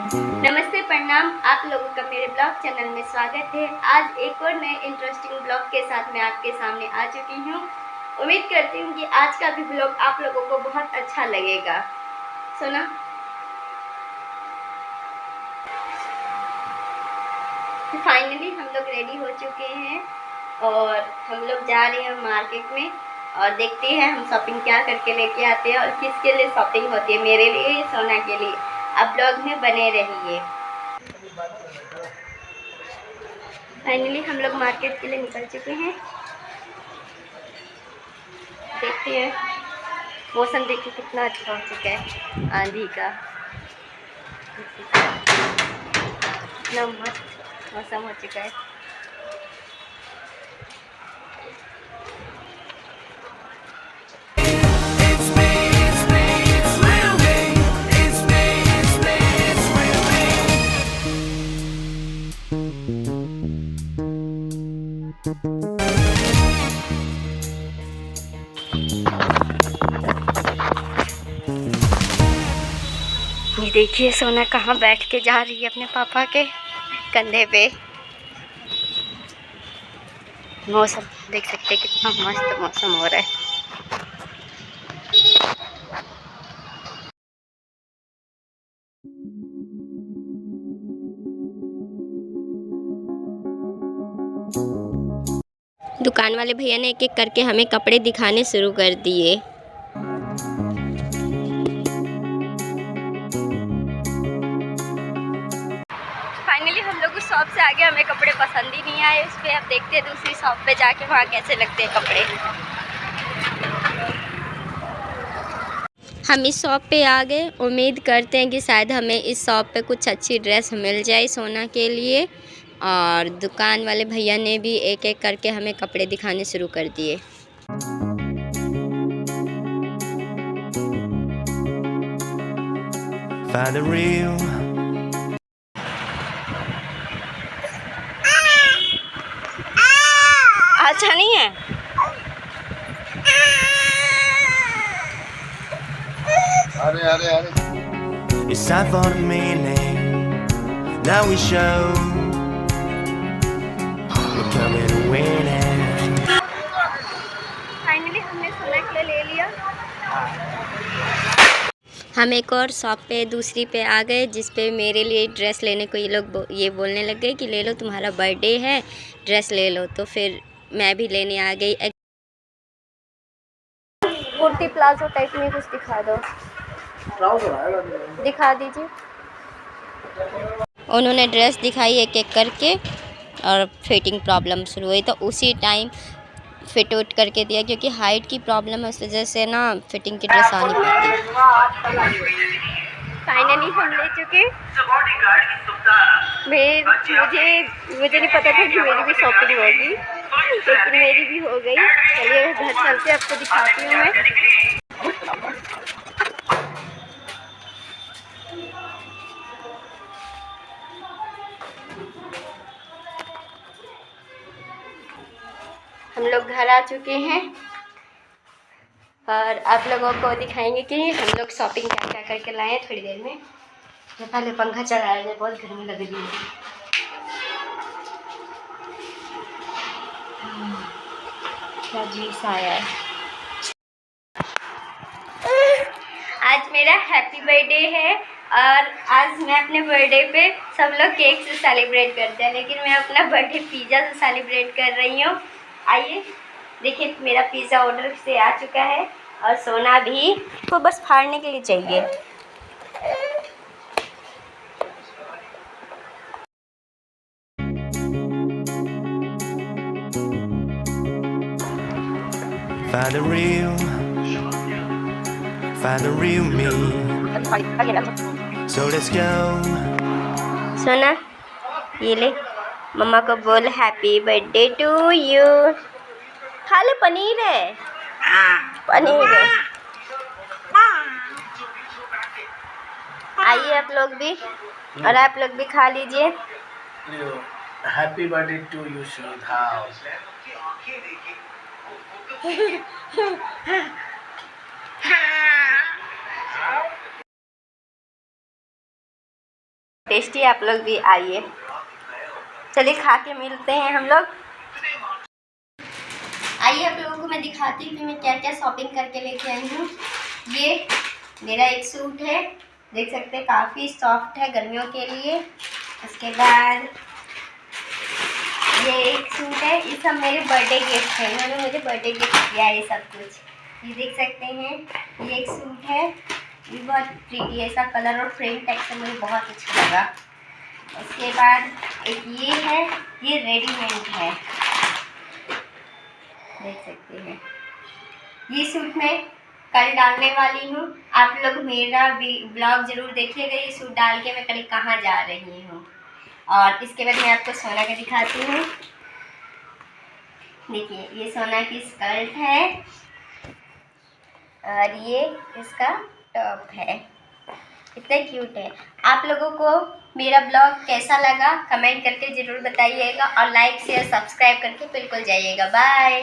नमस्ते, प्रणाम। आप लोगों का मेरे ब्लॉग चैनल में स्वागत है। आज एक और नए इंटरेस्टिंग ब्लॉग के साथ मैं आपके सामने आ चुकी हूँ। उम्मीद करती हूँ कि आज का भी ब्लॉग आप लोगों को बहुत अच्छा लगेगा। सुना, फाइनली हम लोग रेडी हो चुके हैं और हम लोग जा रहे हैं मार्केट में और देखते हैं हम शॉपिंग क्या करके लेके आते हैं और किसके लिए शॉपिंग होती है, मेरे लिए या सोना के लिए। आप ब्लॉग में बने रहिए। फाइनली हम लोग मार्केट के लिए निकल चुके हैं। देखते हैं, मौसम देखिए कितना अच्छा हो चुका है, आंधी का कितना मस्त मौसम हो चुका है। ये देखिए सोना कहाँ बैठ के जा रही है, अपने पापा के कंधे पे। मौसम देख सकते हैं कितना मस्त मौसम हो रहा है। दुकान वाले भैया ने एक एक करके हमें कपड़े दिखाने शुरू कर दिए। फाइनली हम लोग उस शॉप से आगे, हमें कपड़े पसंद ही नहीं आए। उस पर अब देखते हैं दूसरी शॉप पे जाके वहाँ कैसे लगते हैं कपड़े। हम इस शॉप पे आ गए। उम्मीद करते हैं कि शायद हमें इस शॉप पे कुछ अच्छी ड्रेस मिल जाए सोना के लिए। और दुकान वाले भैया ने भी एक एक करके हमें कपड़े दिखाने शुरू कर दिए। अच्छा नहीं है। अरे अरे अरे It's time for the meaning. Now we show we're coming to win it. Finally हमने सोना के लिए ले लिया। हम एक और शॉप पे दूसरी पे आ गए, जिस पे मेरे लिए ड्रेस लेने को ये लोग ये बोलने लग गए कि ले लो, तुम्हारा बर्थडे है, ड्रेस ले लो। तो फिर मैं भी लेने आ गई। कुर्ती प्लाजो टाइप में कुछ दिखा दो, दिखा दीजिए। उन्होंने ड्रेस दिखाई एक एक करके और फिटिंग प्रॉब्लम शुरू हुई, तो उसी टाइम फिट उट करके दिया, क्योंकि हाइट की प्रॉब्लम है, उस वजह से ना फिटिंग की ड्रेस आ नहीं पाती। फाइनली हम ले चुके। मुझे नहीं पता था कि मेरी भी शॉपिंग होगी, लेकिन मेरी भी हो गई। चलिए घर चलते, आपको दिखाती हूँ मैं। हम लोग घर आ चुके हैं और आप लोगों को दिखाएंगे कि हम लोग शॉपिंग क्या क्या करके लाए हैं थोड़ी देर में। मैं पहले पंखा चलाया है, बहुत गर्मी लग रही है। क्या जीस आया है। आज मेरा हैप्पी बर्थडे है और आज मैं अपने बर्थडे पे, सब लोग केक से सेलिब्रेट करते हैं, लेकिन मैं अपना बर्थडे पिज़्ज़ा से सेलिब्रेट कर रही हूँ। आइए देखिए, मेरा पिज़्ज़ा ऑर्डर से आ चुका है और सोना भी को बस फाड़ने के लिए चाहिए। Find the real me. So let's go. सोना ये ले, मम्मा को बोल हैप्पी बर्थडे टू यू। खा ले, पनीर है, पनीर है। आइए आप लोग भी, और आप लोग भी खा लीजिए। Happy birthday to you Shraddha. Tasty, आप लोग भी आइए। चलिए खा के मिलते हैं हम लोग। आइए आप लोगों को मैं दिखाती हूँ कि मैं क्या क्या शॉपिंग करके लेके आई हूँ। ये मेरा एक सूट है, देख सकते हैं काफ़ी सॉफ्ट है गर्मियों के लिए। उसके बाद ये एक सूट है, ये सब मेरे बर्थडे गिफ्ट है, इन्होंने मुझे बर्थडे गिफ्ट किया है ये सब कुछ। ये देख सकते हैं, ये एक सूट है, ये बहुत प्रीटी ऐसा कलर और प्रिंट टेक्सचर मुझे बहुत अच्छा लगा। उसके बाद एक ये है, ये रेडीमेड है, देख सकते हैं। ये सूट मैं कल डालने वाली हूँ, आप लोग मेरा ब्लॉग ज़रूर देखिएगा, ये सूट डाल के मैं कल कहाँ जा रही हूँ। और इसके बाद मैं आपको सोना का दिखाती हूँ। देखिए ये सोना की स्कर्ट है और ये इसका टॉप है, कितना क्यूट है। आप लोगों को मेरा ब्लॉग कैसा लगा कमेंट करके ज़रूर बताइएगा और लाइक शेयर सब्सक्राइब करके बिल्कुल जाइएगा। बाय।